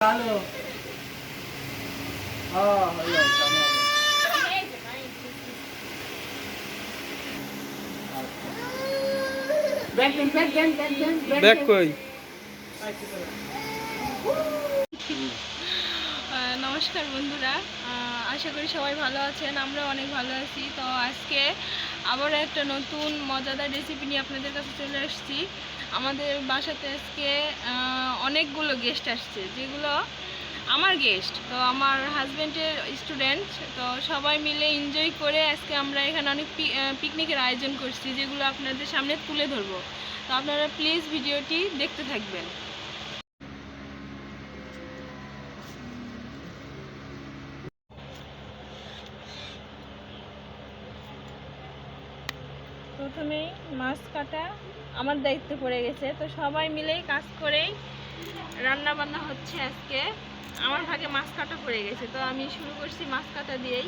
Halo. Oh, iya, sama. Back কই? নমস্কার বন্ধুরা, আশা করি সবাই ভালো আছেন। আমরা অনেক ভালো আছি। তো আজকে আবার একটা নতুন মজাদার রেসিপি নিয়ে আপনাদের কাছে চলে আসছি। আমাদের বাসাতে আজকে অনেকগুলো গেস্ট আসছে, যেগুলো আমার গেস্ট, তো আমার হাজব্যান্ডের স্টুডেন্ট। তো সবাই মিলে এনজয় করে আজকে আমরা এখানে অনেক পিকনিকের আয়োজন করছি, যেগুলো আপনাদের সামনে তুলে ধরবো। তো আপনারা প্লিজ ভিডিওটি দেখতে থাকবেন। প্রথমেই মাছ কাটা আমার দায়িত্ব পড়ে গেছে, তো সবাই মিলেই কাজ করেই রান্না বান্না হচ্ছে। আজকে আমার ভাগে মাছ কাটা পড়ে গেছে, তো আমি শুরু করছি মাছ কাটা দিয়েই।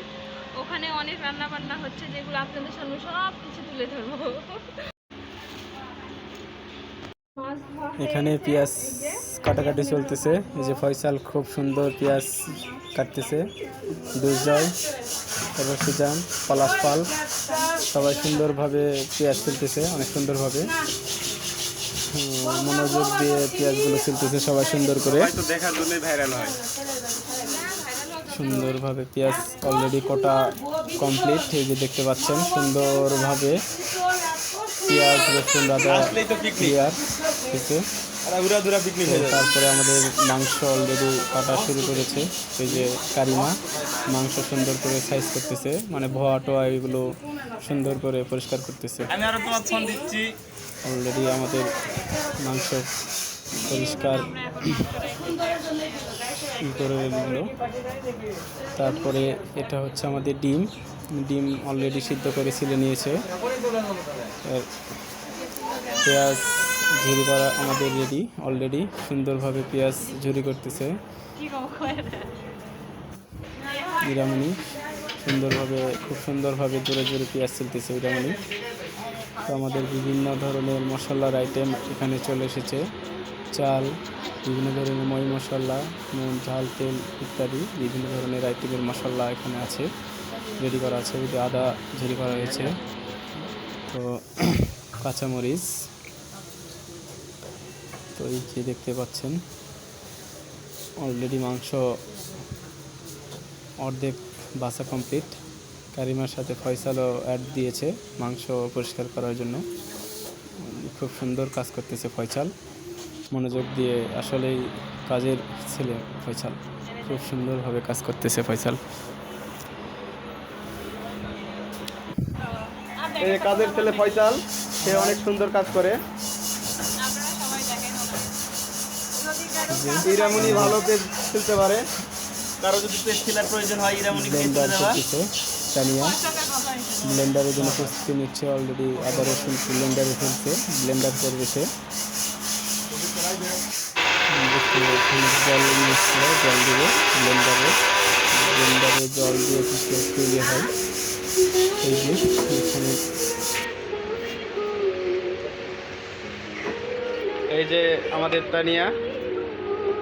ওখানে অনেক রান্না বান্না হচ্ছে, যেগুলো আপনাদের সামনে সব কিছু তুলে ধরবো। এখানে পেঁয়াজ কাটাকাটি চলতেছে। এই যে ফয়সাল খুব সুন্দর পেঁয়াজ কাটতেছে। দুর্জয়, তারপর সুজান, পলাশ পাল সবাই সুন্দরভাবে পেঁয়াজ ফেলতেছে, অনেক সুন্দরভাবে মনোযোগ দিয়ে পেঁয়াজগুলো ফেলতেছে সবাই সুন্দর করে। দেখার জন্যই ভাইরাল হয়। সুন্দরভাবে পেঁয়াজ অলরেডি কটা কমপ্লিট। এই যে দেখতে পাচ্ছেন সুন্দরভাবে পেঁয়াজ রসুন আদা ক্লিয়ার হয়েছে। তারপরে আমাদের মাংস অলরেডি কাটা শুরু করেছে। এই যে কারিমা মাংস সুন্দর করে সাইজ করতেছে, মানে ভোয়া টোয়া এগুলো সুন্দর করে পরিষ্কার করতেছে। আমি আরো তোমার ফোন দিচ্ছি। অলরেডি আমাদের মাংস পরিষ্কার করে নিল। তারপরে এটা হচ্ছে আমাদের ডিম অলরেডি সিদ্ধ করে ছিলে নিয়েছে। পেঁয়াজ ঝুরি করা আমাদের রেডি অলরেডি। সুন্দরভাবে পেঁয়াজ ঝুরি করতেছে ইরামনি। খুব সুন্দরভাবে জোরে জোরে পেঁয়াজ চলতেছে ইরামনি। তো আমাদের বিভিন্ন ধরনের মশলার আইটেম এখানে চলে এসেছে। চাল, বিভিন্ন ধরনের ময় মশলা, নুন, ঝাল, তেল ইত্যাদি বিভিন্ন ধরনের আইটেমের মশলা এখানে আছে, রেডি করা আছে। আদা ঝুরি করা হয়েছে, তো কাঁচামরিচ। তো এই যে দেখতে পাচ্ছেন অলরেডি মাংস অর্ধেক বাছা কমপ্লিট। কারিমার সাথে ফয়সালও অ্যাড দিয়েছে মাংস পরিষ্কার করার জন্য। খুব সুন্দর কাজ করতেছে ফয়সাল, মনোযোগ দিয়ে। আসলেই কাজের ছেলে ফয়সাল, খুব সুন্দরভাবে কাজ করতেছে ফয়সাল। এই কাজের ছেলে ফয়সাল, সে অনেক সুন্দর কাজ করে। ইরামনি ভালো পেজ ফেলতে পারে। কারো যদি পেজ ফেলার প্রয়োজন হয়, ইরামনি ব্লেন্ডার করতেছে তানিয়া। ব্লেন্ডারের জন্য প্রস্তুতি নিচ্ছে অলরেডি। আদা রসুন ব্লেন্ডারে ফেলছে, ব্লেন্ডার করবে সে। জল নিচ্ছে, জল দেবে ব্লেন্ডারে জল দিয়ে কিছু তৈরি হয়। এই যে এখানে এই যে আমাদের তানিয়া,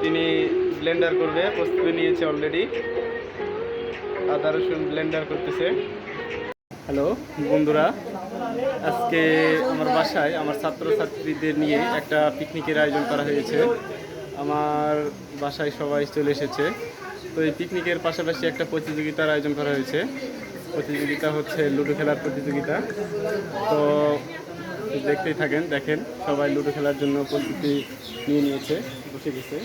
তিনি ব্লেন্ডার করবে, প্রস্তুতি নিয়েছে অলরেডি। আদা রসুন ব্লেন্ডার করতেছে। হ্যালো বন্ধুরা, আজকে আমার বাসায় আমার ছাত্রছাত্রীদের নিয়ে একটা পিকনিকের আয়োজন করা হয়েছে। আমার বাসায় সবাই চলে এসেছে। তো এই পিকনিকের পাশাপাশি একটা প্রতিযোগিতার আয়োজন করা হয়েছে। প্রতিযোগিতা হচ্ছে লুডো খেলার প্রতিযোগিতা। তো দেখতেই থাকেন, দেখেন সবাই লুডো খেলার জন্য প্রস্তুতি নিয়ে নিয়েছে, বসে গেছে।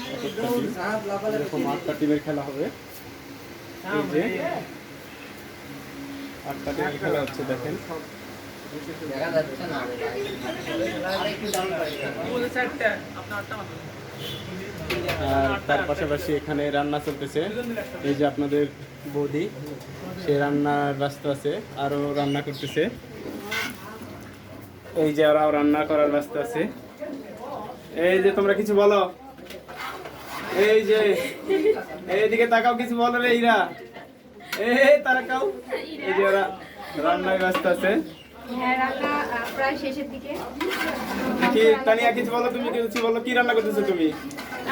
এরকম 8টা টিমের খেলা হবে। এই যে 8টা টিমের খেলা হচ্ছে, দেখেন। আর তার পাশাপাশি এখানে রান্না চলতেছে। এই যে আপনাদের বৌদি, সে রান্নার ব্যস্ত আছে, আরও রান্না করতেছে। এই যে ওরাও রান্না করার ব্যস্ত আছে। এই যে তোমরা কিছু বলো, এই যে এইদিকে তাকাও, কিছু বলো রে ইরা, তাকাও। এই যে ওরা রান্নায় ব্যস্ত আছে। প্রায় শেষের দিকে। কি তানিয়া কিছু বলো, তুমি কিছু বলো, কি রান্না করতেছো তুমি?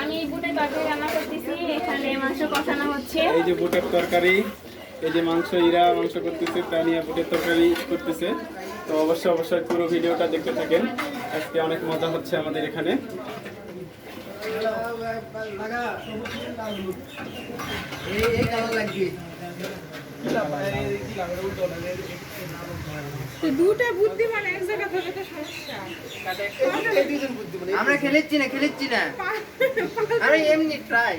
আমি বুটের তরকারি রান্না করতেছি। মাংস কষানো হচ্ছে। এই যে বুটের তরকারি, এই যে মাংস, ইরা মাংস করতেছে, তানিয়া বুটের তরকারি করতেছে। তো অবশ্যই পুরো ভিডিওটা দেখতে থাকেন, আজকে অনেক মজা হচ্ছে আমাদের এখানে। দুটো বুদ্ধিমান এক জায়গা ধরে তো সমস্যা। আমরা খেলেছি না আরে এমনি ট্রাই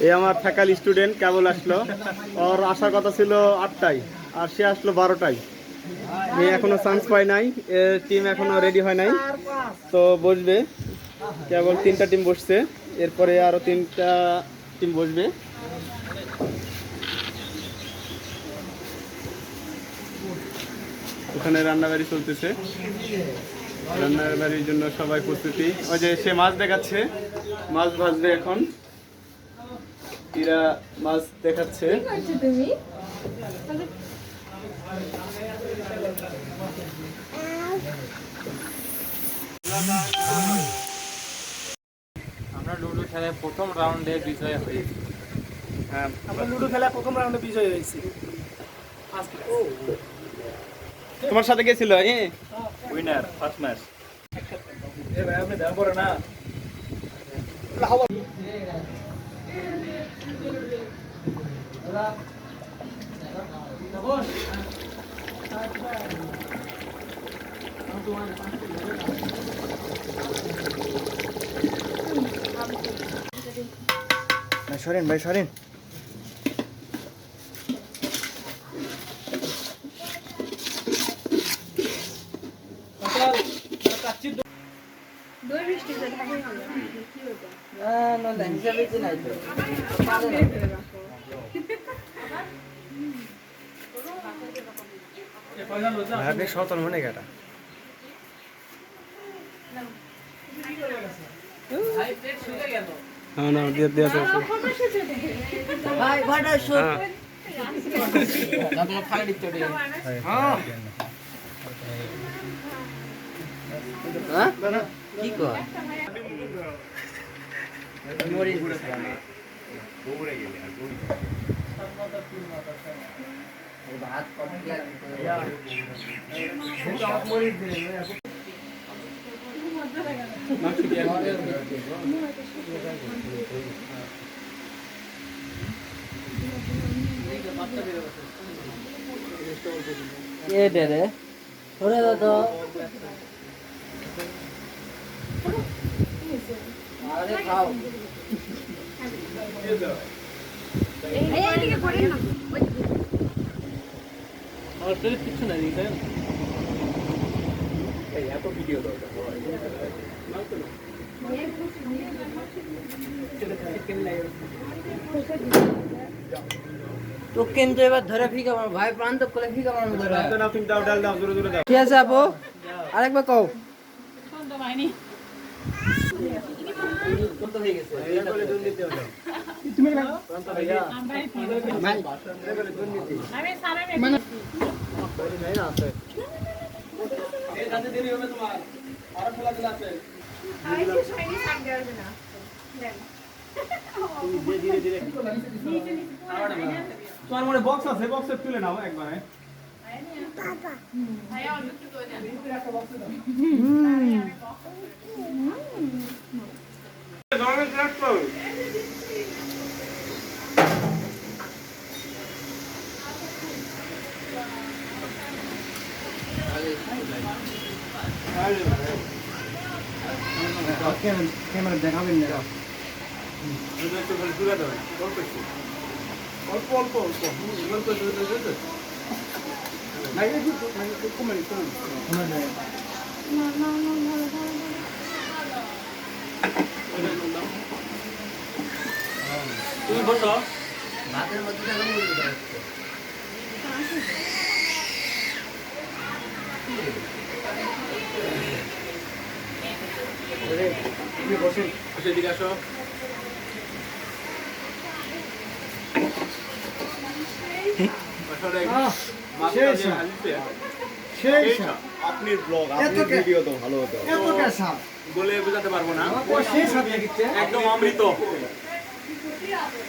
এই আমার ফ্যাকাল্টি স্টুডেন্ট কেবল আসলো, ওর আসার কথা ছিল 8টায় আর সে আসলো 12টায়। মেয়ে এখনো চান্স পায় নাই, টিম এখনো রেডি হয় নাই, তো বসবে। কেবল 3টা টিম বসছে, এরপরে আরো 3টা টিম বসবে। ওখানে রান্নাবাড়ি চলতেছে, রান্নাবাড়ির জন্য সবাই প্রস্তুতি। ওই যে সে মাছ দেখাচ্ছে, মাছ ভাজবে এখন। এরা মাছ দেখাচ্ছে। তুমি আমরা লুডো খেলায় প্রথম রাউন্ডে বিজয় হয়েছি। হ্যাঁ, আমরা লুডো খেলা প্রথম রাউন্ডে বিজয় হয়েছি। তোমার সাথে কে ছিল? Winner first match. আপনি দাম পড়ে না সরেন ভাই সরেন। দই মিষ্টি যে ঢাকাই হবে কি হবে? না হিসাবে কি নাই তো। ভাবে সতল মনে গেটা না দিয়ে দিয়ে ভাই ভাড়া শুট না তো ফাইল দিতে দে। হ্যাঁ হ্যাঁ কি কর মরি বগুড়া গেলে আর ভাত কম দিয়া মরি দিলে ये दे रे थोड़ा तो अरे खाओ এইদিকে পড়ে না আর তোর কিছু নাই তাই না? এই এত ভিডিও দরকার তো কিন্তু এবার ধরে ফিকা মার ভাই প্রান্ত করে ফিকা মার ধরে দাও, তুমি দাও, ডাল দাও, জোরে জোরে দাও। কি আছে আপু আরেকবার কও তো ভাইনি কত হয়ে গেছে এটা করে দুর্নীতি হলো। প্রান্ত ভাইয়া, ভাই আমি সারা মানে নাই না আছে। এই রাতে দেরি হবে তোমার, আরো খেলা দিলা আছে। আইছি সবাই সাইড দেবে না দেন তুমি ধীরে ধীরে তোমার মনে বক্স আছে, বক্সে তুলে নাও একবারে। ভাইয়া অন্য কিছু করে দেন গরমে ট্রাক করো। ক্যামেরা দেখাবেন না একটু খালি তুলে দাও, অল্প একটু। অল্প অল্প অল্প অল্প নাই একটু কমে তুমি বসো। ভাতের মধ্যে থাকা মুরগি দাও এদিকে আসো। আসলে মাছটা যে আনতে আপনি ব্লগ আপনি ভিডিও তো ভালো হতো বলে বোঝাতে পারবো না, একদম অমৃত।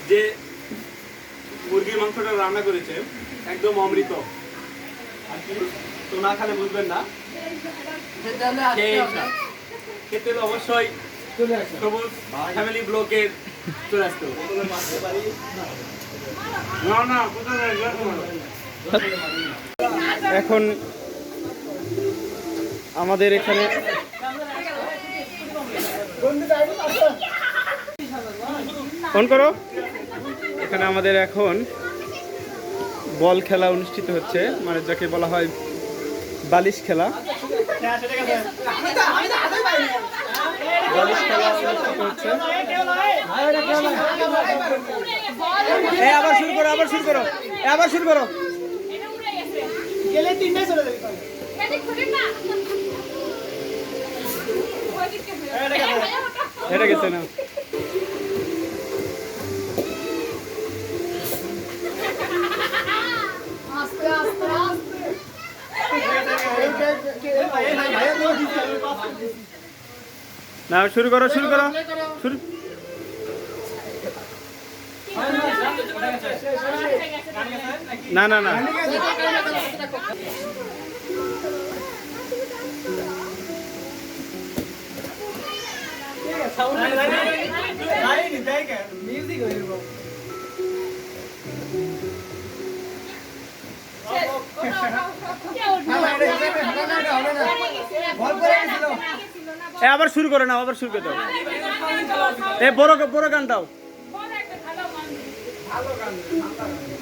যে মুরগির মাংসটা রান্না করেছে একদম অমৃত, তো না খেলে বুঝবেন না। খেতে হলে অবশ্যই সবুজ ফ্যামিলি ব্লগের চলে আসতে হবে। না না এখন আমাদের এখানে ফোন করো। এখানে আমাদের এখন বল খেলা অনুষ্ঠিত হচ্ছে, মানে যাকে বলা হয় বালিশ খেলা। বালিশ খেলা অনুষ্ঠিত হচ্ছে। আবার শুরু করো, আবার শুরু করো, আবার শুরু করো। এটা গেছে না। না শুরু করো, শুরু করো, শুরু। না না না আবার শুরু করে নাও, আবার শুরু করে দাও। এ বড় বড় গান দাও।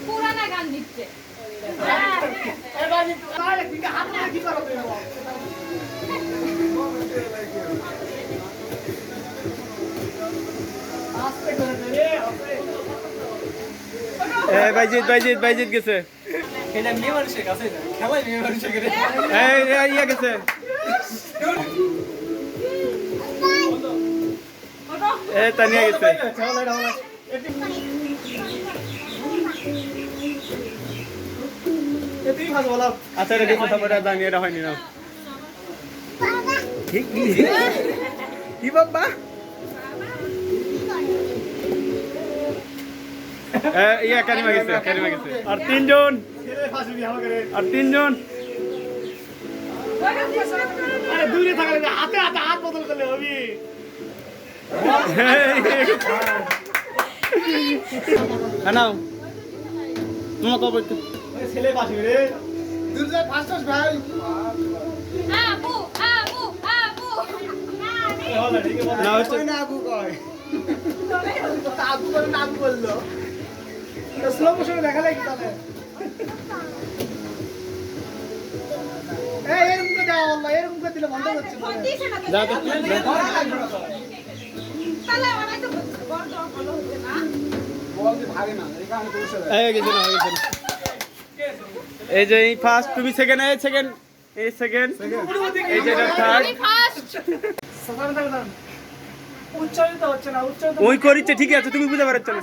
পুরানা গান দিচ্ছে। বাইজিৎ বাইজিৎ বাইজিৎ গেছে। এটা মেয়ে মানুষের কাছে না, খেলায় মেয়ে মানুষের কাছে। ইয়া গেছে। তানিয়া গেছে। আচ্ছা এটা গেছে, তারপরে জানি এটা হয়নি না। কি বাবা ইয়া কারিমা গেছে, কারিমা গেছে। আর তিনজন, আর তিনজন। দূরে থাকলে হাতে হাতে হাত বদল করলে হবি। নাও তোমার কবে ছেলে পাশে রে দুর্জয় ফার্স্ট ভাই। আবু আবু আবু না হচ্ছে না আবু কয় তো আবু বলে না আবু বললো। স্লো মোশনে দেখা লাগে তাহলে। এই এরকম করে দাও, আল্লাহ এরকম করে দিলে বন্ধ হচ্ছে না। যা তো তাহলে অনেক তো বড় ভালো হচ্ছে না। বল যে ভাগে না, এখানে বসে এই গেছে না, গেছে না। এই যে এই ফার্স্ট, তুমি সেকেন্ড, এই সেকেন্ড, এই সেকেন্ড, এই যে থার্ড। আমি ফার্স্ট। সাধারণ সাধারণ উচ্চারিত হচ্ছে না, উচ্চারিত ওই করিচ্ছে ঠিকই আছে, তুমি বুঝতে পারছ না।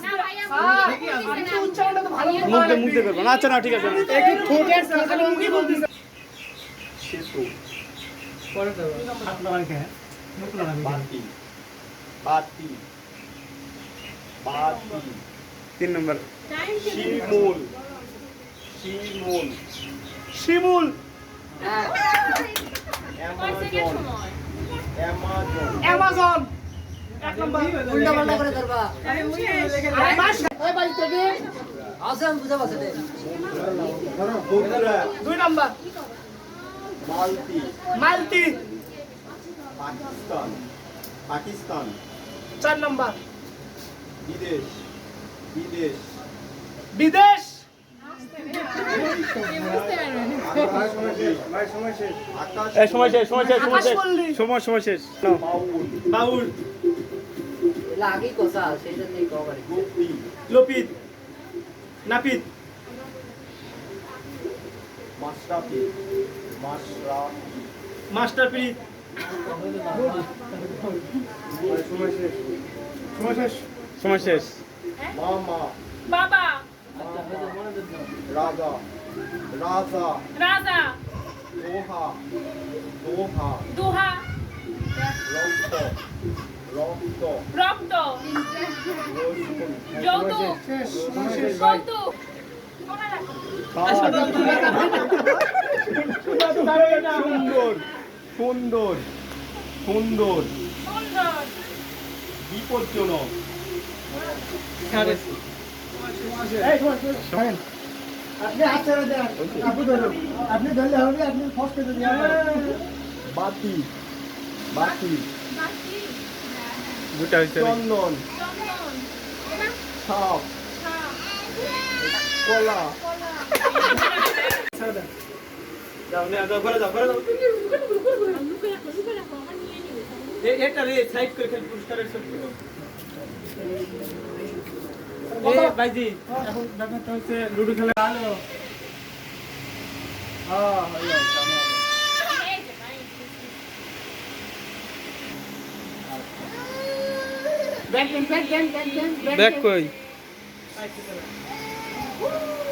উচ্চারণটা তো ভালো মুখে মুখে করবে না। আচ্ছা না ঠিক আছে। একটু ঠোঁটের খালি মুখে বলতেছে। সেতু পরে দাও হাত লাগাই খায় মুখ লাগাই বাতি বাতি বাতি। 3 নম্বর শিমুল শিমুল শিমুল অ্যামাজন অ্যামাজন এক নাম্বার উল্টা পাল্টা করে ধরবা আরে মুই ওই বাড়ি থেকে আসেন বুঝা পাচ্ছে রে বগুড়া 2 নাম্বার মালতি মালতি পাকিস্তান পাকিস্তান 4 নাম্বার বিদেশ বিদেশ বিদেশ সময় শেষ সময় শেষ সময় শেষ আকাশপল্লী। সময় সময় শেষ বাউল এলা আগেই কথা সেটা নেই কভারে লোপিত নাপিত মাশরাফি মাশরাফি মাস্টারপিট সময় শেষ। বাবা, রাজা, রাজা, রাজা, দোহা, দোহা, দোহা, রক্ত, রক্ত, রক্ত, রসুন, যৌতুক, কৌতুক, সুন্দর, সুন্দর, সুন্দর, সুন্দর, বিপজ্জনক, আপনি হাত ছেড়ে দেন, আপনি ধরুন, আপনি ধরলে হবে, আপনি ফসকে যদি বাতি, বাতি, বাতি, দুটা হয়েছে, চন্দন, চন্দন, সাপ, সাপ, কলা, কলা, লুকে রাখো, আমার নিয়ে নিবে। এটা রে সাইড করে খেল পুরস্কারের ছবি। ভাইজি এখন ব্যাপারটা হচ্ছে লুডো খেলা ভালো। হ্যাঁ এই যে ভাই, ব্যাক কই? Woo!